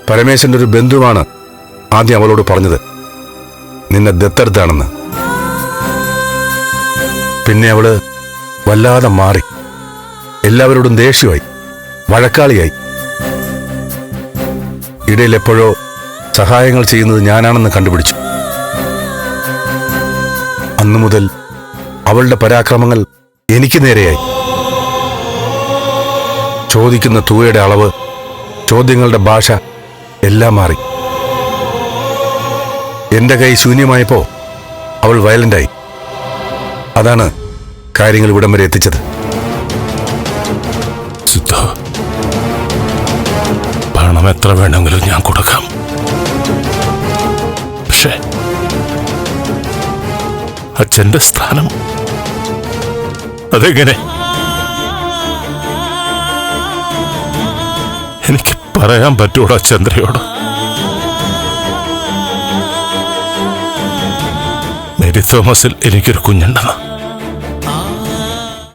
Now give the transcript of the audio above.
പരമേശ്വരൻ്റെ ഒരു ബന്ധുവാണ് ആദ്യം അവളോട് പറഞ്ഞത് നിന്നെ ദത്തെടുത്താണെന്ന്. പിന്നെ അവള് വല്ലാതെ മാറി, എല്ലാവരോടും ദേഷ്യമായി, വഴക്കാളിയായി. ഇടയിൽ എപ്പോഴോ സഹായങ്ങൾ ചെയ്യുന്നത് ഞാനാണെന്ന് കണ്ടുപിടിച്ചു. അന്നു മുതൽ അവളുടെ പരാക്രമങ്ങൾ എനിക്ക് നേരെയായി. ചോദിക്കുന്ന തൂവയുടെ അളവ്, ചോദ്യങ്ങളുടെ ഭാഷ എല്ലാം മാറി. എന്റെ കൈ ശൂന്യമായപ്പോ അവൾ വയലന്റായി. അതാണ് കാര്യങ്ങൾ ഇവിടം വരെ എത്തിച്ചത്. പണം എത്ര വേണമെങ്കിലും ഞാൻ കൊടുക്കാം. പക്ഷേ അച്ഛന്റെ സ്ഥാനം അതെങ്ങനെ? എനിക്ക് പറയാൻ പറ്റൂടാ ചന്ദ്രയോട്. മേരി തോമസിൽ എനിക്കൊരു കുഞ്ഞുണ്ടെന്ന്.